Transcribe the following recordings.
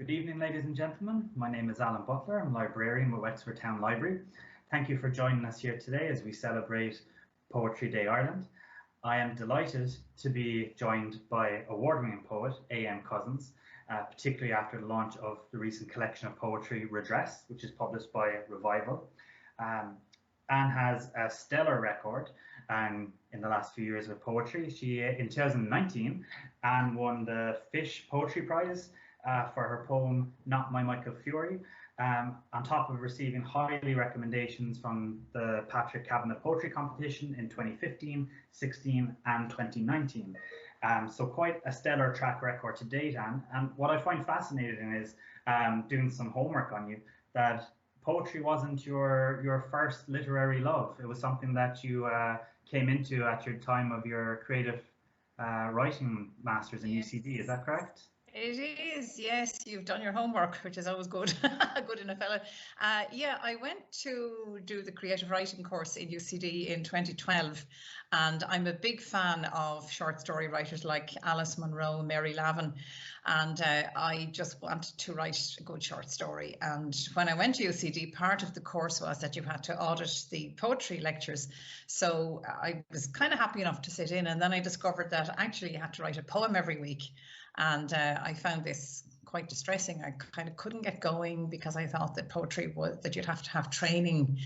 Good evening, ladies and gentlemen. My name is Alan Butler. I'm librarian with Wexford Town Library. Thank you for joining us here today as we celebrate Poetry Day Ireland. I am delighted to be joined by award-winning poet A.M. Cousins, particularly after the launch of the recent collection of poetry REDRESS, which is published by Revival. Anne has a stellar record in the last few years with poetry. In 2019, Anne won the Fish Poetry Prize for her poem Not My Michael Furey, on top of receiving highly recommendations from the Patrick Kavanagh Poetry Competition in 2015, 16 and 2019. So quite a stellar track record to date, Anne. And what I find fascinating is doing some homework on you, that poetry wasn't your first literary love. It was something that you came into at your time of your creative writing masters in UCD. Is that correct? It is, yes. You've done your homework, which is always good. Good in a fella. Yeah, I went to do the creative writing course in UCD in 2012, and I'm a big fan of short story writers like Alice Munro, Mary Lavin, and I just wanted to write a good short story. And when I went to UCD, part of the course was that you had to audit the poetry lectures. So I was kind of happy enough to sit in, and then I discovered that actually you had to write a poem every week. And I found this quite distressing. I kind of couldn't get going because I thought that poetry was that you'd have to have training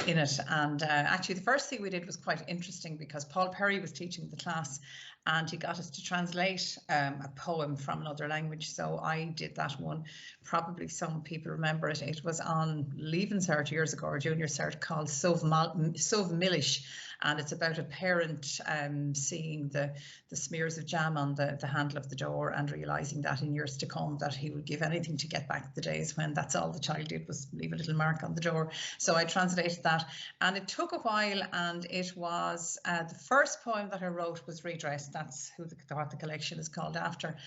in it. And actually the first thing we did was quite interesting because Paul Perry was teaching the class and he got us to translate a poem from another language. So I did that one. Probably some people remember it. It was on Leaving Cert years ago, or Junior Cert, called Suv Millish. And it's about a parent seeing the smears of jam on the handle of the door and realising that in years to come that he would give anything to get back the days when that's all the child did was leave a little mark on the door. So I translated that, and it took a while, and it was the first poem that I wrote was REDRESS. That's what the collection is called after.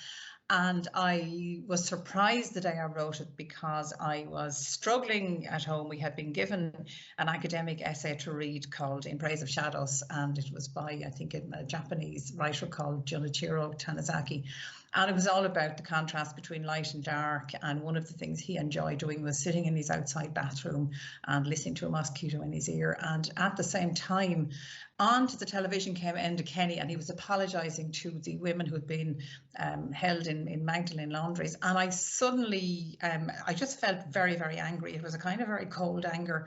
And I was surprised the day I wrote it because I was struggling at home. We had been given an academic essay to read called In Praise of Shadows, and it was by, I think, a Japanese writer called Junichiro Tanizaki. And it was all about the contrast between light and dark. And one of the things he enjoyed doing was sitting in his outside bathroom and listening to a mosquito in his ear. And at the same time, onto the television came Enda Kenny, and he was apologising to the women who had been held in Magdalene laundries. And I suddenly, I just felt very, very angry. It was a kind of very cold anger.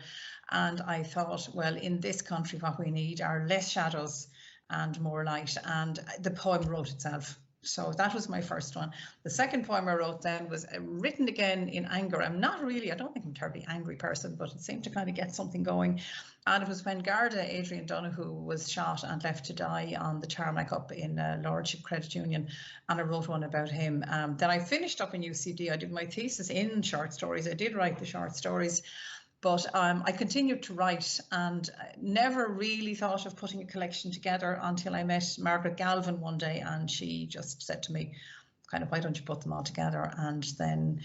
And I thought, well, in this country, what we need are less shadows and more light. And the poem wrote itself. So that was my first one. The second poem I wrote then was written again in anger. I don't think I'm a terribly angry person, but it seemed to kind of get something going. And it was when Garda Adrian Donoghue was shot and left to die on the tarmac up in Lordship Credit Union. And I wrote one about him. Then I finished up in UCD. I did my thesis in short stories. I did write the short stories. But I continued to write and never really thought of putting a collection together until I met Margaret Galvin one day, and she just said to me, kind of, why don't you put them all together? And then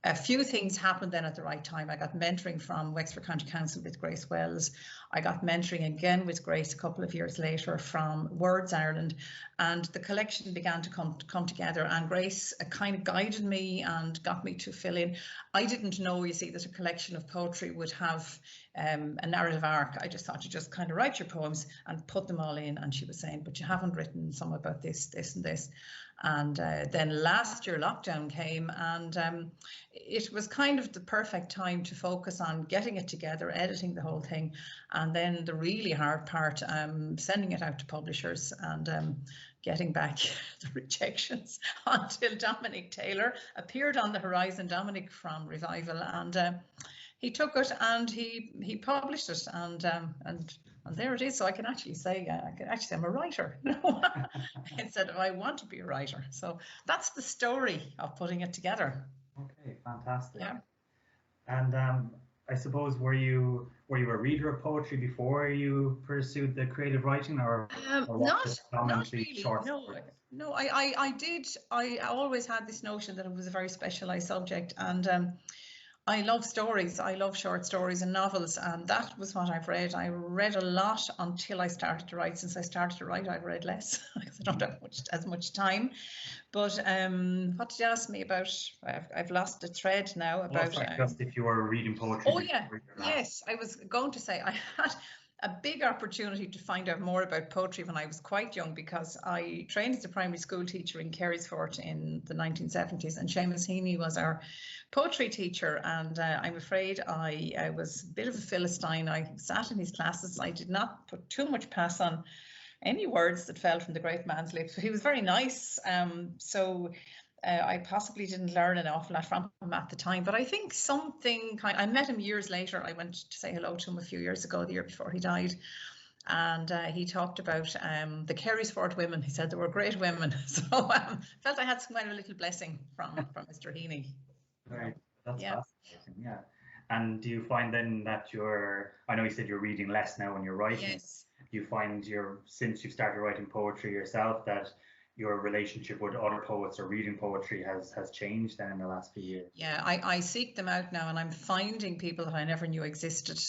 a few things happened then at the right time. I got mentoring from Wexford County Council with Grace Wells. I got mentoring again with Grace a couple of years later from Words Ireland, and the collection began to come together, and Grace kind of guided me and got me to fill in. I didn't know, you see, that a collection of poetry would have a narrative arc. I just thought you just kind of write your poems and put them all in, and she was saying, but you haven't written some about this, this and this. And then last year lockdown came, and it was kind of the perfect time to focus on getting it together, editing the whole thing, and then the really hard part, sending it out to publishers and getting back the rejections until Dominic Taylor appeared on the horizon. Dominic from Revival, and he took it and he published it, and there it is. So I can actually say I'm a writer, you know, instead of I want to be a writer. So that's the story of putting it together. Okay, fantastic. Yeah. And I suppose were you a reader of poetry before you pursued the creative writing, or not really. Short no. I did. I always had this notion that it was a very specialised subject, and I love stories. I love short stories and novels, and that was what I've read. I read a lot until I started to write. Since I started to write, I've read less because I don't have as much time. But what did you ask me about? I've lost the thread now about. Just if you were reading poetry. Oh yeah, yes. I was going to say I had a big opportunity to find out more about poetry when I was quite young, because I trained as a primary school teacher in Kerrysford in the 1970s, and Seamus Heaney was our poetry teacher, and I'm afraid I was a bit of a Philistine. I sat in his classes. I did not put too much pass on any words that fell from the great man's lips, but he was very nice. I possibly didn't learn an awful lot from him at the time, but I think I met him years later. I went to say hello to him a few years ago, the year before he died. And he talked about the Kerrysford women. He said they were great women. So felt I had some kind of a little blessing from Mr. Heaney. Right, that's fascinating, yeah. And do you find then that I know you said you're reading less now when you're writing. Yes. Do you find since you've started writing poetry yourself, that your relationship with other poets or reading poetry has changed then in the last few years? Yeah, I seek them out now, and I'm finding people that I never knew existed,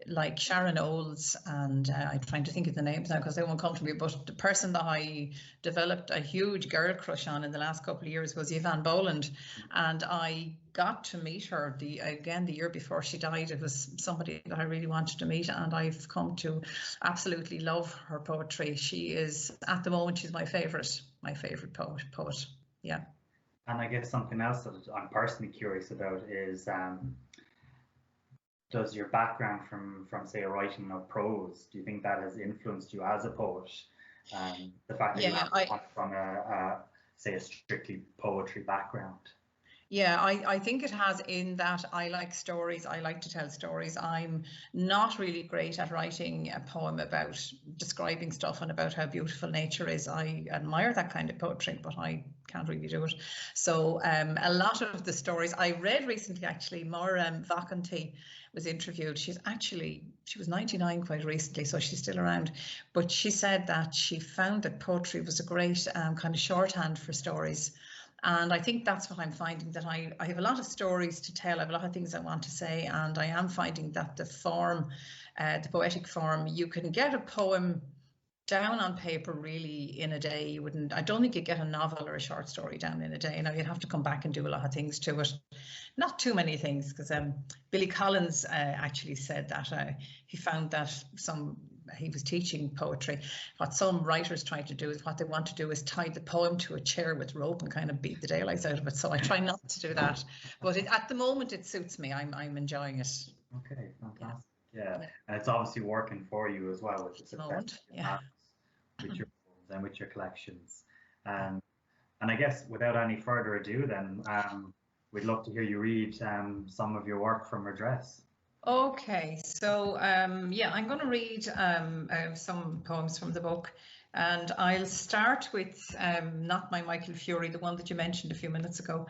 like Sharon Olds, and I'm trying to think of the names now because they won't come to me, but the person that I developed a huge girl crush on in the last couple of years was Yvonne Boland, and I got to meet her the year before she died. It was somebody that I really wanted to meet, and I've come to absolutely love her poetry. She is, at the moment, she's my favourite poet. Yeah. And I guess something else that I'm personally curious about is does your background from say a writing of prose, do you think that has influenced you as a poet? The fact that you come from a strictly poetry background. Yeah, I think it has, in that I like stories. I like to tell stories. I'm not really great at writing a poem about describing stuff and about how beautiful nature is. I admire that kind of poetry, but I can't really do it. So a lot of the stories I read recently, actually, Maura Vacanti was interviewed. She was 99 quite recently, so she's still around. But she said that she found that poetry was a great kind of shorthand for stories. And I think that's what I'm finding, that I have a lot of stories to tell. I have a lot of things I want to say, and I am finding that the form, the poetic form, you can get a poem down on paper really in a day. I don't think you get a novel or a short story down in a day. Now you'd have to come back and do a lot of things to it. Not too many things, because Billy Collins actually said that he found that he was teaching poetry. What some writers try to do is, what they want to do is tie the poem to a chair with rope and kind of beat the daylights out of it. So I try not to do that. But at the moment, it suits me. I'm enjoying it. Okay, fantastic. Yeah, and it's obviously working for you as well, which is with your poems and with your collections. And I guess without any further ado, then we'd love to hear you read some of your work from REDRESS. Okay, so I'm going to read some poems from the book, and I'll start with Not My Michael Furey, the one that you mentioned a few minutes ago.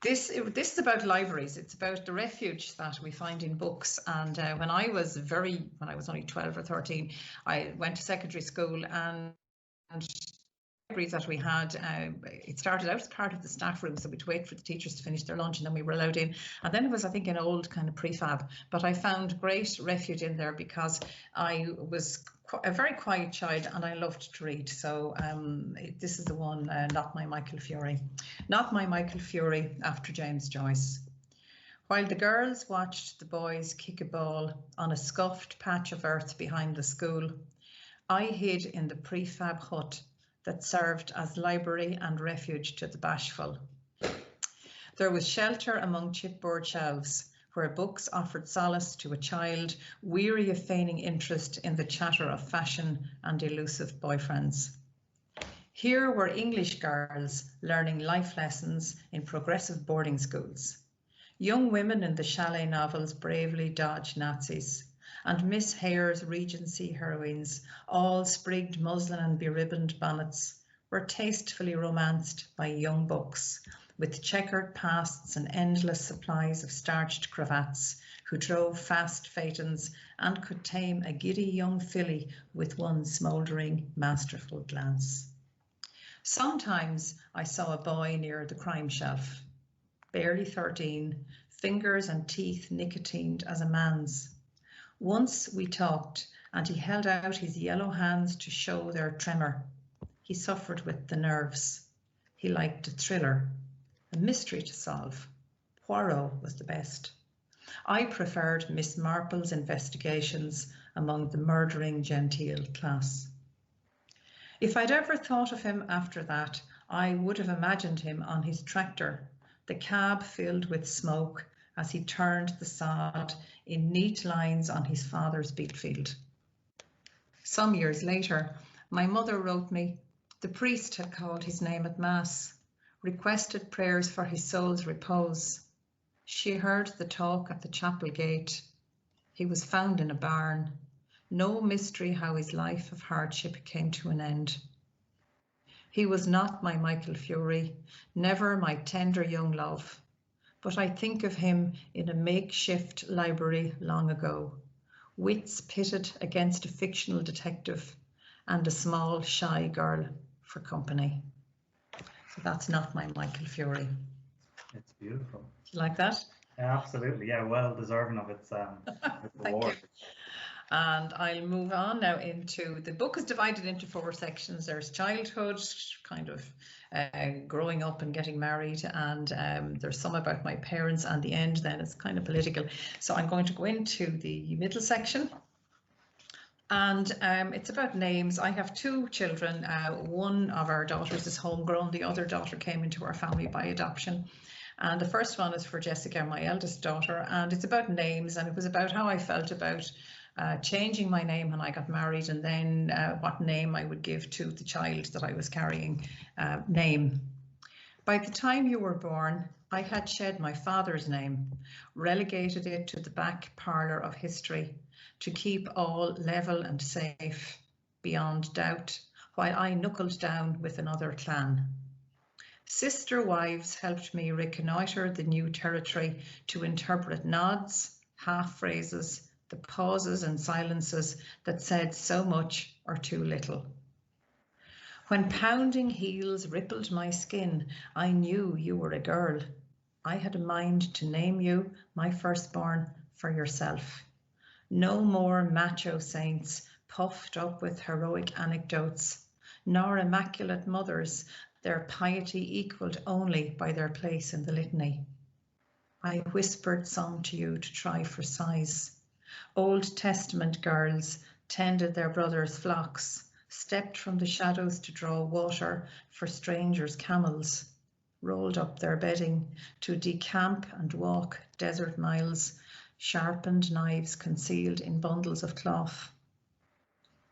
This is about libraries. It's about the refuge that we find in books. And when I was only 12 or 13, I went to secondary school, and libraries that we had, it started out as part of the staff room, so we'd wait for the teachers to finish their lunch and then we were allowed in, and then it was, I think, an old kind of prefab, but I found great refuge in there because I was a very quiet child and I loved to read. So this is the one, Not My Michael Furey. Not My Michael Furey, after James Joyce. While the girls watched the boys kick a ball on a scuffed patch of earth behind the school, I hid in the prefab hut that served as library and refuge to the bashful. There was shelter among chipboard shelves, where books offered solace to a child weary of feigning interest in the chatter of fashion and elusive boyfriends. Here were English girls learning life lessons in progressive boarding schools. Young women in the chalet novels bravely dodged Nazis, and Miss Hare's Regency heroines, all sprigged muslin and beribboned bonnets, were tastefully romanced by young books, with checkered pasts and endless supplies of starched cravats, who drove fast phaetons and could tame a giddy young filly with one smouldering, masterful glance. Sometimes I saw a boy near the crime shelf, barely 13, fingers and teeth nicotined as a man's. Once we talked, and he held out his yellow hands to show their tremor. He suffered with the nerves. He liked a thriller, a mystery to solve. Poirot was the best. I preferred Miss Marple's investigations among the murdering genteel class. If I'd ever thought of him after that, I would have imagined him on his tractor, the cab filled with smoke as he turned the sod in neat lines on his father's beet field. Some years later, my mother wrote me, the priest had called his name at Mass, requested prayers for his soul's repose. She heard the talk at the chapel gate. He was found in a barn. No mystery how his life of hardship came to an end. He was not my Michael Furey, never my tender young love, but I think of him in a makeshift library long ago, wits pitted against a fictional detective and a small shy girl for company. So that's not my Michael Furey. It's beautiful. Do you like that? Yeah, absolutely. Yeah, well deserving of its reward. And I'll move on now into, the book is divided into 4 sections. There's childhood, kind of growing up and getting married, and there's some about my parents, and the end then is kind of political. So I'm going to go into the middle section, and it's about names. I have 2 children. One of our daughters is homegrown. The other daughter came into our family by adoption. And the first one is for Jessica, my eldest daughter, and it's about names, and it was about how I felt about changing my name when I got married, and then what name I would give to the child that I was carrying name. By the time you were born, I had shed my father's name, relegated it to the back parlour of history to keep all level and safe beyond doubt, while I knuckled down with another clan. Sister wives helped me reconnoitre the new territory to interpret nods, half phrases, the pauses and silences that said so much or too little. When pounding heels rippled my skin, I knew you were a girl. I had a mind to name you, my firstborn, for yourself. No more macho saints puffed up with heroic anecdotes, nor immaculate mothers, their piety equalled only by their place in the litany. I whispered some to you to try for size. Old Testament girls tended their brothers' flocks, stepped from the shadows to draw water for strangers' camels, rolled up their bedding to decamp and walk desert miles, sharpened knives concealed in bundles of cloth.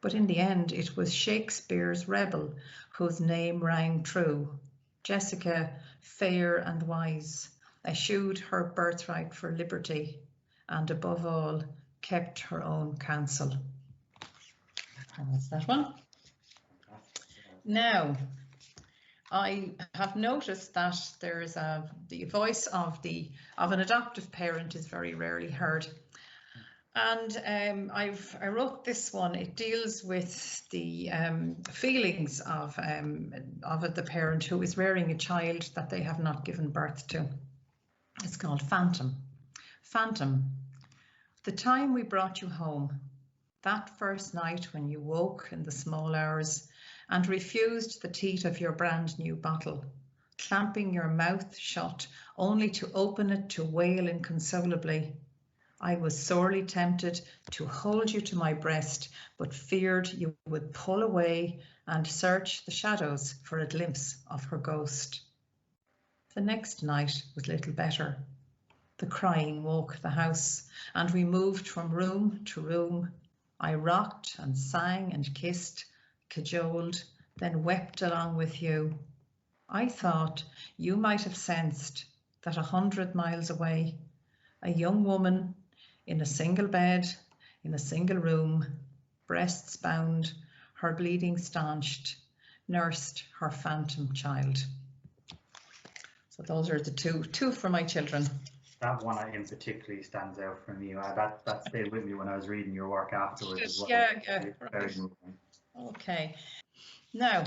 But in the end, it was Shakespeare's rebel whose name rang true. Jessica, fair and wise, eschewed her birthright for liberty, and above all, kept her own counsel. And that's that one. Now, I have noticed that there's the voice of an adoptive parent is very rarely heard. And I wrote this one. It deals with the feelings of the parent who is rearing a child that they have not given birth to. It's called Phantom. Phantom, the time we brought you home, that first night when you woke in the small hours and refused the teat of your brand new bottle, clamping your mouth shut only to open it to wail inconsolably. I was sorely tempted to hold you to my breast, but feared you would pull away and search the shadows for a glimpse of her ghost. The next night was little better. The crying woke the house, and we moved from room to room. I rocked and sang and kissed, cajoled, then wept along with you. I thought you might have sensed that 100 miles away, a young woman in a single bed, in a single room, breasts bound, her bleeding staunched, nursed her phantom child. So those are the two for my children. That one in particularly stands out for me. That stayed with me when I was reading your work afterwards as well. Yeah, very moving. Okay. Now,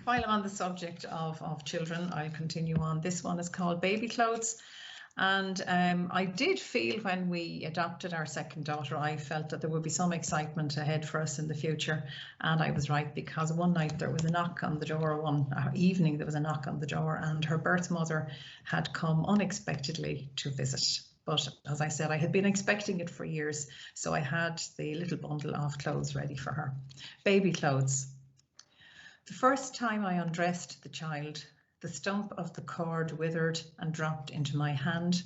While I'm on the subject of children, I'll continue on. This one is called Baby Clothes. And I did feel when we adopted our second daughter, I felt that there would be some excitement ahead for us in the future. And I was right, because one night there was a knock on the door, one evening there was a knock on the door, and her birth mother had come unexpectedly to visit. But as I said, I had been expecting it for years, so I had the little bundle of clothes ready for her. Baby clothes. The first time I undressed the child, the stump of the cord withered and dropped into my hand,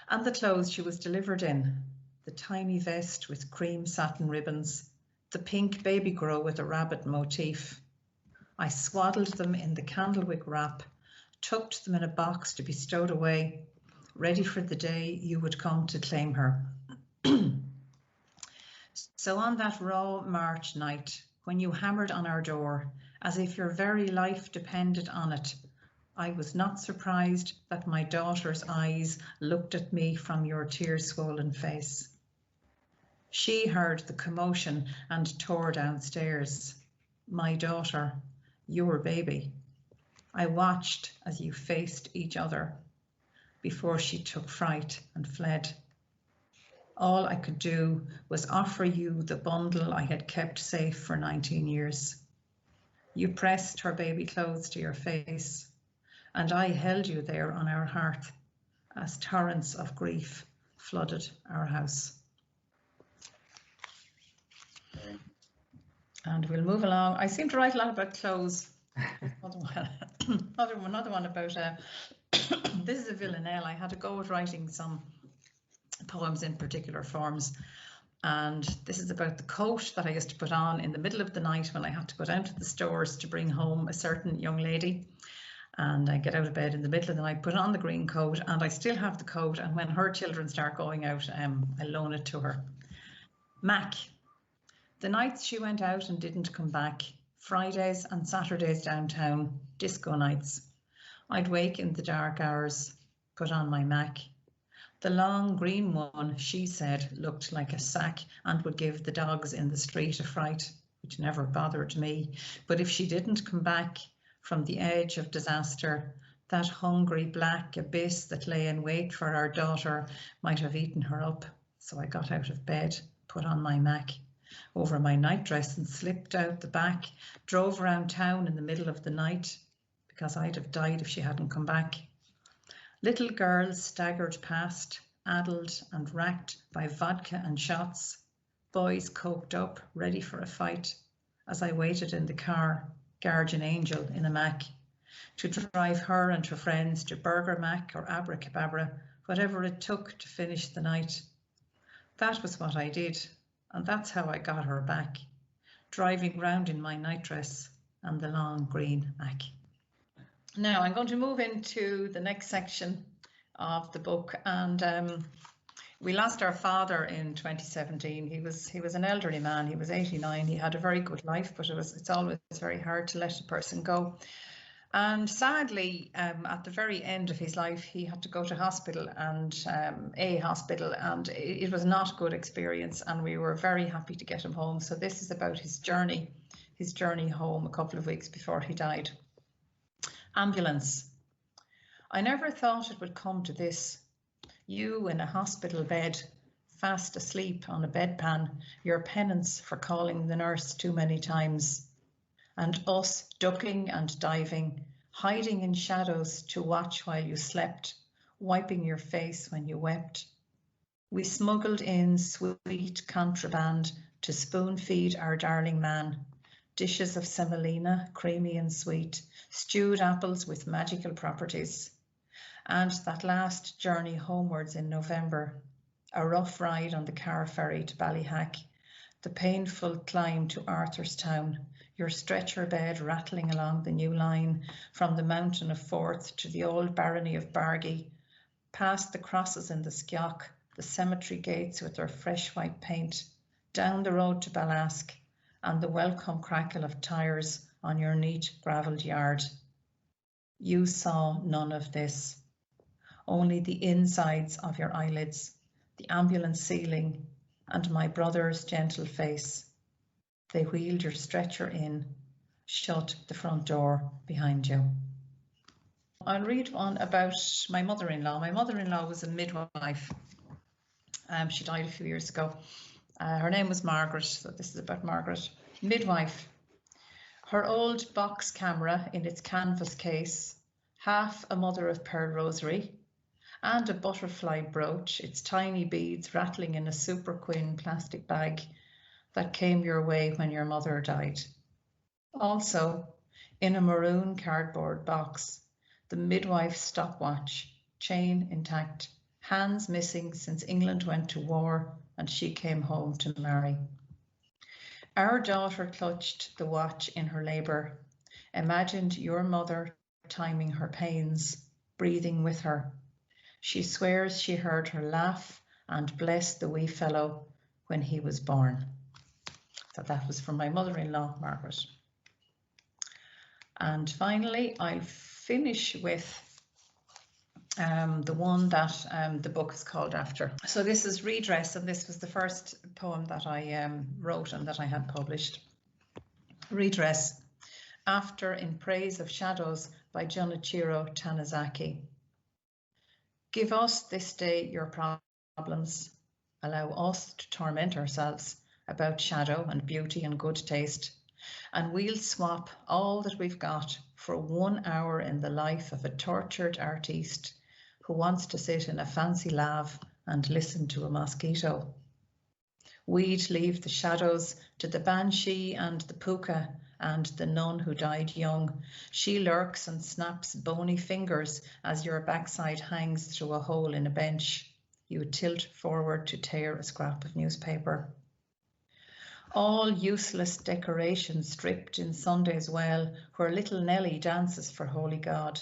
and the clothes she was delivered in, the tiny vest with cream satin ribbons, the pink baby grow with a rabbit motif. I swaddled them in the candlewick wrap, tucked them in a box to be stowed away, ready for the day you would come to claim her. So on that raw March night, when you hammered on our door, as if your very life depended on it, I was not surprised that my daughter's eyes looked at me from your tear-swollen face. She heard the commotion and tore downstairs. My daughter, your baby. I watched as you faced each other before she took fright and fled. All I could do was offer you the bundle I had kept safe for 19 years. You pressed her baby clothes to your face, and I held you there on our hearth as torrents of grief flooded our house. And we'll move along. I seem to write a lot about clothes. Another one about, this is a villanelle. I had to go with writing some poems in particular forms. And this is about the coat that I used to put on in the middle of the night when I had to go down to the stores to bring home a certain young lady. And I get out of bed in the middle of the night, put on the green coat, and I still have the coat. And when her children start going out, I loan it to her. Mac. The nights she went out and didn't come back, Fridays and Saturdays downtown, disco nights. I'd wake in the dark hours, put on my Mac. The long green one, she said, looked like a sack and would give the dogs in the street a fright, which never bothered me. But if she didn't come back from the edge of disaster, that hungry black abyss that lay in wait for our daughter might have eaten her up. So I got out of bed, put on my Mac over my nightdress and slipped out the back, drove around town in the middle of the night because I'd have died if she hadn't come back. Little girls staggered past, addled and racked by vodka and shots. Boys coked up, ready for a fight, as I waited in the car, guardian angel in a Mac, to drive her and her friends to Burger Mac or Abracababra, whatever it took to finish the night. That was what I did, and that's how I got her back, driving round in my nightdress and the long green Mac. Now I'm going to move into the next section of the book, and we lost our father in 2017. He was an elderly man. He was 89. He had a very good life, but it's always very hard to let a person go. And sadly, at the very end of his life, he had to go to hospital, and and it was not a good experience. And we were very happy to get him home. So this is about his journey home a couple of weeks before he died. Ambulance. I never thought it would come to this. You in a hospital bed, fast asleep on a bedpan, your penance for calling the nurse too many times, and us ducking and diving, hiding in shadows to watch while you slept, wiping your face when you wept. We smuggled in sweet contraband to spoon feed our darling man, dishes of semolina, creamy and sweet, stewed apples with magical properties. And that last journey homewards in November, a rough ride on the car ferry to Ballyhack, the painful climb to Arthurstown, your stretcher bed rattling along the new line from the mountain of Forth to the old barony of Bargy, past the crosses in the Skioch, the cemetery gates with their fresh white paint, down the road to Ballask, and the welcome crackle of tyres on your neat gravelled yard. You saw none of this, only the insides of your eyelids, the ambulance ceiling, and my brother's gentle face. They wheeled your stretcher in, shut the front door behind you. I'll read one about my mother-in-law. My mother-in-law was a midwife. She died a few years ago. Her name was Margaret, so this is about Margaret. Midwife. Her old box camera in its canvas case, half a mother of pearl rosary, and a butterfly brooch, its tiny beads rattling in a super queen plastic bag that came your way when your mother died. Also, in a maroon cardboard box, the midwife's stopwatch, chain intact, hands missing since England went to war and she came home to marry. Our daughter clutched the watch in her labour, imagined your mother timing her pains, breathing with her. She swears she heard her laugh and bless the wee fellow when he was born. So that was from my mother-in-law, Margaret. And finally, I'll finish with the one that the book is called after. So this is Redress, and this was the first poem that I wrote and that I had published. Redress, after In Praise of Shadows by Junichiro Tanizaki. Give us this day your problems. Allow us to torment ourselves about shadow and beauty and good taste. And we'll swap all that we've got for 1 hour in the life of a tortured artiste who wants to sit in a fancy lav and listen to a mosquito. We'd leave the shadows to the banshee and the puka and the nun who died young. She lurks and snaps bony fingers as your backside hangs through a hole in a bench. You tilt forward to tear a scrap of newspaper. All useless decoration stripped in Sunday's well, where little Nellie dances for holy God.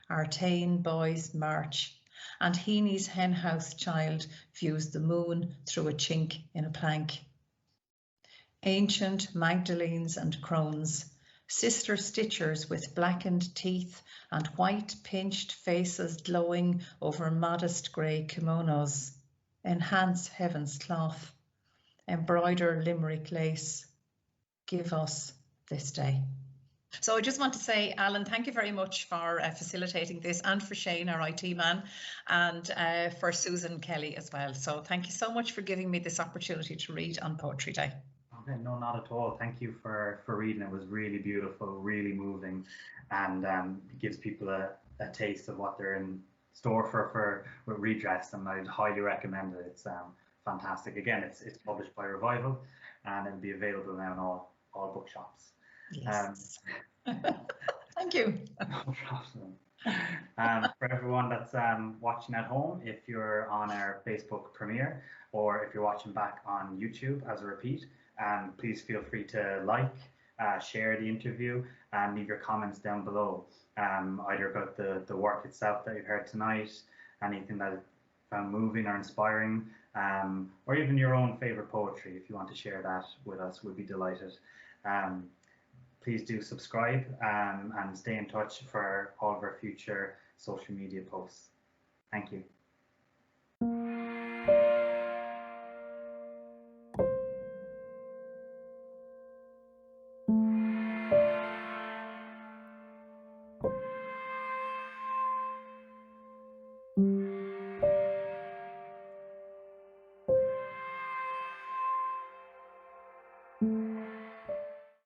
Our Tain boys march, and Heeny's henhouse child views the moon through a chink in a plank. Ancient Magdalenes and crones, sister stitchers with blackened teeth and white pinched faces glowing over modest grey kimonos, enhance heaven's cloth. Embroider Limerick lace, give us this day. So I just want to say, Alan, thank you very much for facilitating this, and for Shane, our IT man, and for Susan Kelly as well. So thank you so much for giving me this opportunity to read on Poetry Day. Okay, no, not at all. Thank you for reading. It was really beautiful, really moving, and it gives people a taste of what they're in store for with Redress, and I'd highly recommend it. It's fantastic. Again, it's published by Revival, and it'll be available now in all bookshops. Yes. Thank you. No problem. For everyone that's watching at home, if you're on our Facebook premiere, or if you're watching back on YouTube as a repeat, please feel free to share the interview, and leave your comments down below, either about the work itself that you've heard tonight, anything that you found moving or inspiring, or even your own favourite poetry. If you want to share that with us, we'd be delighted. Please do subscribe and stay in touch for all of our future social media posts. Thank you.